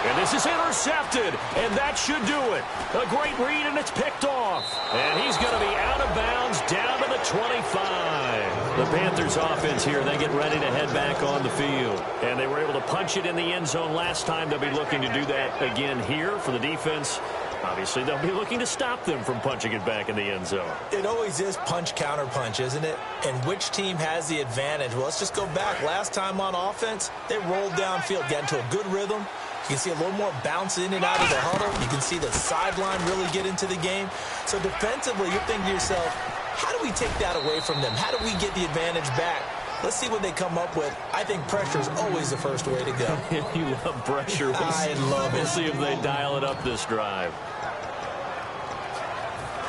And this is intercepted, and that should do it. A great read, and it's picked off. And he's going to be out of bounds down to the 25. The Panthers offense here, they get ready to head back on the field. And they were able to punch it in the end zone last time. They'll be looking to do that again here for the defense. Obviously, they'll be looking to stop them from punching it back in the end zone. It always is punch-counter-punch, isn't it? And which team has the advantage? Well, let's just go back. Last time on offense, they rolled downfield, got into a good rhythm. You can see a little more bounce in and out of the huddle. You can see the sideline really get into the game. So defensively, you're thinking to yourself, how do we take that away from them? How do we get the advantage back? Let's see what they come up with. I think pressure is always the first way to go. You love pressure. I love it. We'll see if they dial it up this drive.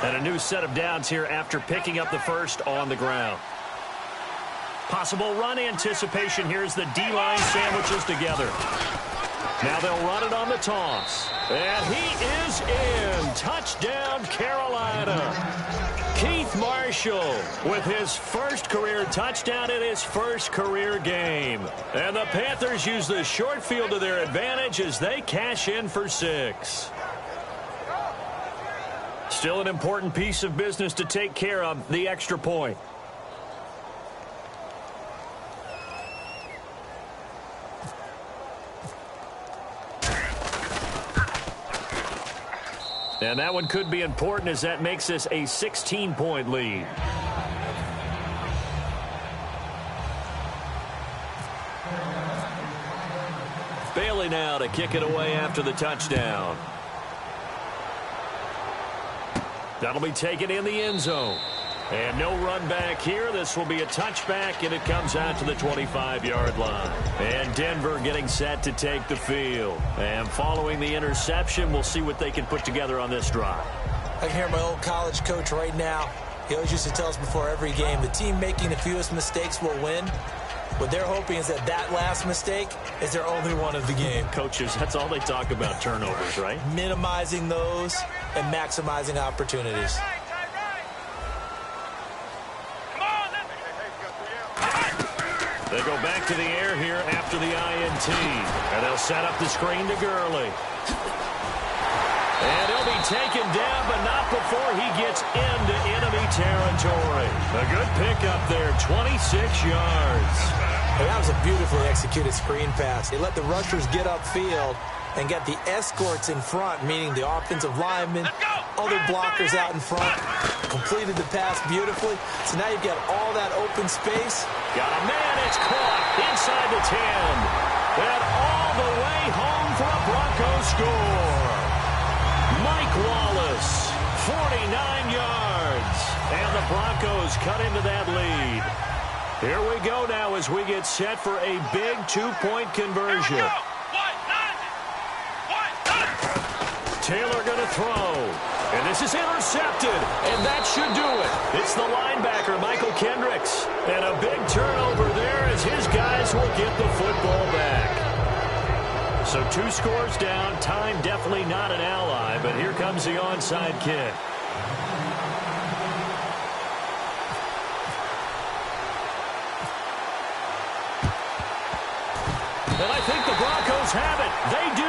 And a new set of downs here after picking up the first on the ground. Possible run anticipation here as the D-line sandwiches together. Now they'll run it on the toss. And he is in. Touchdown, Carolina. Keith Marshall with his first career touchdown in his first career game. And the Panthers use the short field to their advantage as they cash in for 6. Still an important piece of business to take care of, the extra point. And that one could be important as that makes this a 16-point lead. Bailey now to kick it away after the touchdown. That'll be taken in the end zone. And no run back here. This will be a touchback, and it comes out to the 25-yard line. And Denver getting set to take the field. And following the interception, we'll see what they can put together on this drive. I can hear my old college coach right now. He always used to tell us before every game, the team making the fewest mistakes will win. What they're hoping is that that last mistake is their only one of the game. Coaches, that's all they talk about, turnovers, right? Minimizing those and maximizing opportunities. They go back to the air here after the INT. And they'll set up the screen to Gurley. And he'll be taken down, but not before he gets into enemy territory. A good pickup there, 26 yards. That was a beautifully executed screen pass. They let the rushers get upfield and get the escorts in front, meaning the offensive linemen, other blockers out in front, completed the pass beautifully. So now you've got all that open space. Got a man, it's caught inside the 10. And all the way home for a Broncos score. Mike Wallace, 49 yards. And the Broncos cut into that lead. Here we go now as we get set for a big two-point conversion. Taylor going to throw. And this is intercepted. And that should do it. It's the linebacker, Michael Kendricks. And a big turnover there as his guys will get the football back. So 2 scores down. Time definitely not an ally. But here comes the onside kick. And I think the Broncos have it. They do.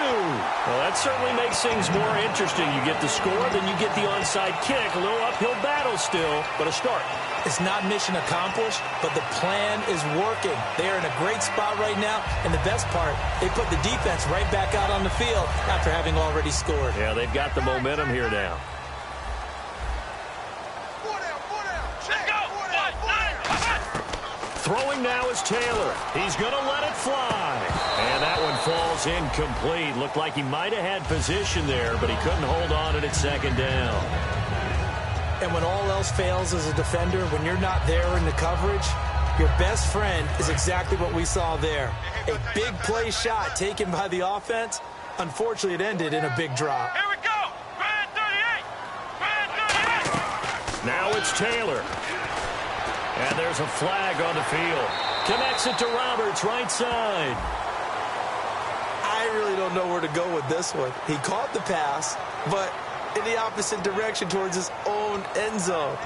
Well, that certainly makes things more interesting. You get the score, then you get the onside kick. A little uphill battle still, but a start. It's not mission accomplished, but the plan is working. They're in a great spot right now, and the best part, they put the defense right back out on the field after having already scored. Yeah, they've got the momentum here now. Throwing now is Taylor. He's going to let it fly. And that one falls incomplete. Looked like he might have had position there, but he couldn't hold on at second down. And when all else fails as a defender, when you're not there in the coverage, your best friend is exactly what we saw there. A big play shot taken by the offense. Unfortunately, it ended in a big drop. Here we go. Brand 38. Brand 38. Now it's Taylor. And there's a flag on the field. Connects it to Roberts, right side. I really don't know where to go with this one. He caught the pass, but in the opposite direction towards his own end zone.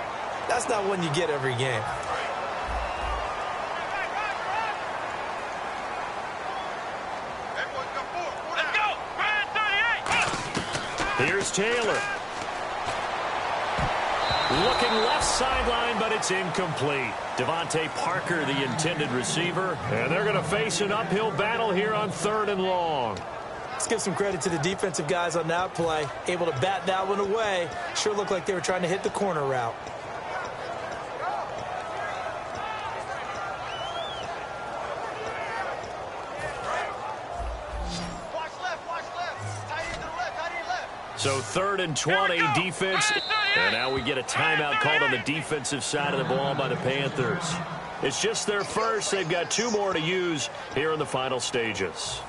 That's not one you get every game. Let's go. Brand 38. Here's Taylor. Looking left sideline, but it's incomplete. Devontae Parker, the intended receiver. And they're going to face an uphill battle here on 3rd and long. Let's give some credit to the defensive guys on that play. Able to bat that one away. Sure looked like they were trying to hit the corner route. So 3rd and 20, defense. And now we get a timeout called on the defensive side of the ball by the Panthers. It's just their first. They've got 2 more to use here in the final stages.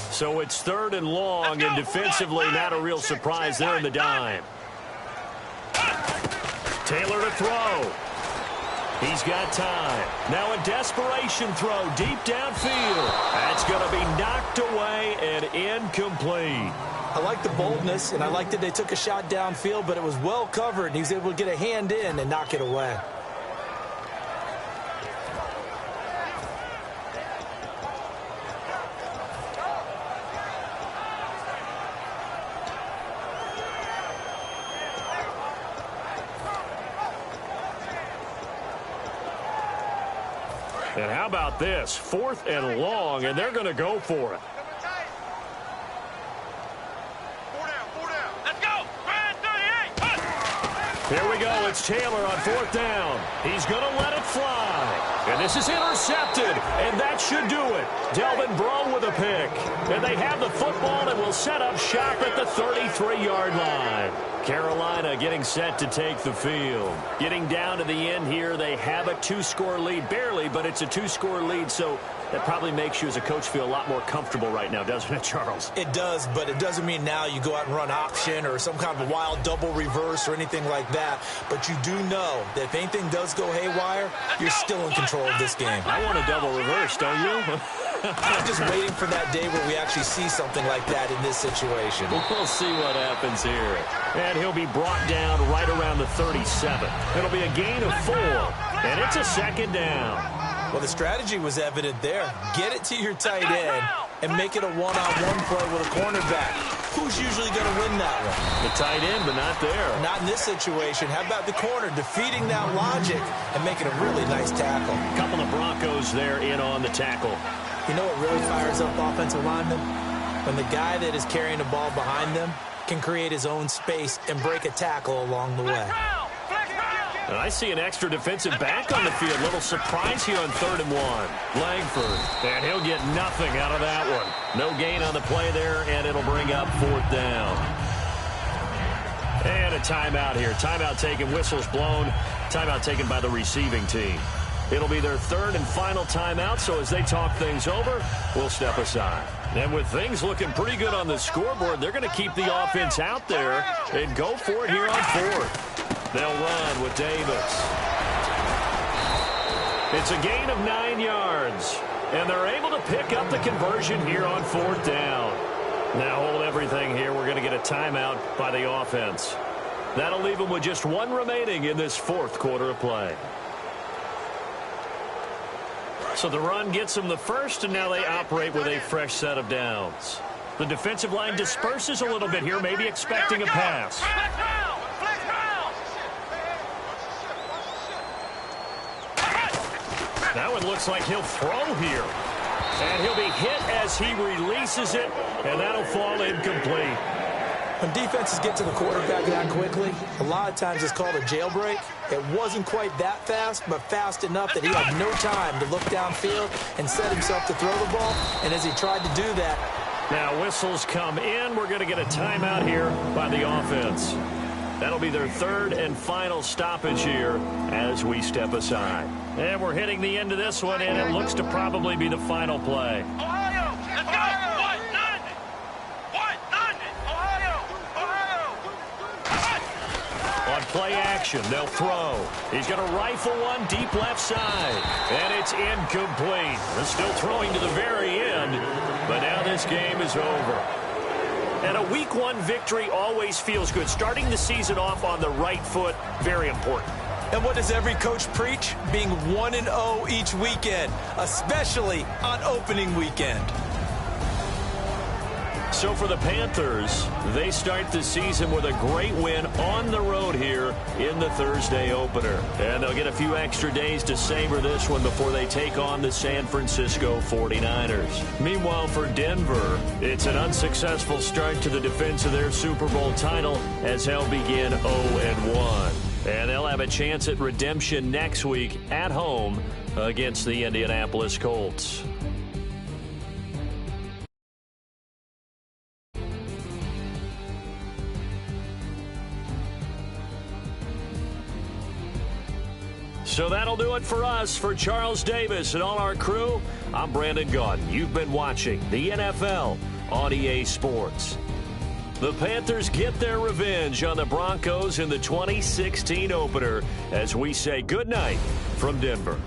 So it's 3rd and long, and defensively not a real surprise there in the dime. Taylor to throw. He's got time. Now a desperation throw deep downfield. That's going to be knocked away and incomplete. I like the boldness, and I like that they took a shot downfield, but it was well covered, and he was able to get a hand in and knock it away. And how about this? 4th and long, and they're going to go for it. Here we go. It's Taylor on 4th down. He's going to let it fly. And this is intercepted. And that should do it. Delvin Breaux with a pick. And they have the football and will set up shop at the 33-yard line. Carolina getting set to take the field. Getting down to the end here, they have a 2-score lead. Barely, but it's a 2-score lead, so that probably makes you as a coach feel a lot more comfortable right now, doesn't it, Charles? It does, but it doesn't mean now you go out and run option or some kind of a wild double reverse or anything like that. But you do know that if anything does go haywire, you're still in control of this game. I want a double reverse, don't you? I'm just waiting for that day where we actually see something like that in this situation. We'll see what happens here. And he'll be brought down right around the 37. It'll be a gain of 4, and it's a 2nd down. Well, the strategy was evident there. Get it to your tight end and make it a one-on-one play with a cornerback. Who's usually going to win that one? The tight end, but not there. Not in this situation. How about the corner defeating that logic and making a really nice tackle? A couple of Broncos there in on the tackle. You know what really fires up offensive linemen? When the guy that is carrying the ball behind them can create his own space and break a tackle along the way. And I see an extra defensive back on the field. Little surprise here on 3rd and 1. Langford. And he'll get nothing out of that one. No gain on the play there, and it'll bring up 4th down. And a timeout here. Timeout taken. Whistles blown. Timeout taken by the receiving team. It'll be their 3rd and final timeout, so as they talk things over, we'll step aside. And with things looking pretty good on the scoreboard, they're going to keep the offense out there and go for it here on 4th. They'll run with Davis. It's a gain of 9 yards, and they're able to pick up the conversion here on 4th down. Now hold everything here. We're going to get a timeout by the offense. That'll leave them with just 1 remaining in this 4th quarter of play. So the run gets them the first, and now they operate with a fresh set of downs. The defensive line disperses a little bit here, maybe expecting a pass. Now it looks like he'll throw here. And he'll be hit as he releases it, and that'll fall incomplete. When defenses get to the quarterback that quickly, a lot of times it's called a jailbreak. It wasn't quite that fast, but fast enough that he had no time to look downfield and set himself to throw the ball. And as he tried to do that. Now whistles come in. We're going to get a timeout here by the offense. That'll be their 3rd and final stoppage here as we step aside. And we're hitting the end of this one, and it looks to probably be the final play. Ohio, let's go! On play action, they'll throw. He's going to rifle one deep left side. And it's incomplete. They're still throwing to the very end, but now this game is over. And a Week 1 victory always feels good. Starting the season off on the right foot, very important. And what does every coach preach? Being 1-0 each weekend, especially on opening weekend. So for the Panthers, they start the season with a great win on the road here in the Thursday opener. And they'll get a few extra days to savor this one before they take on the San Francisco 49ers. Meanwhile, for Denver, it's an unsuccessful start to the defense of their Super Bowl title as they'll begin 0-1. And they'll have a chance at redemption next week at home against the Indianapolis Colts. So that'll do it for us. For Charles Davis and all our crew, I'm Brandon Gaudin. You've been watching the NFL on EA Sports. The Panthers get their revenge on the Broncos in the 2016 opener as we say goodnight from Denver.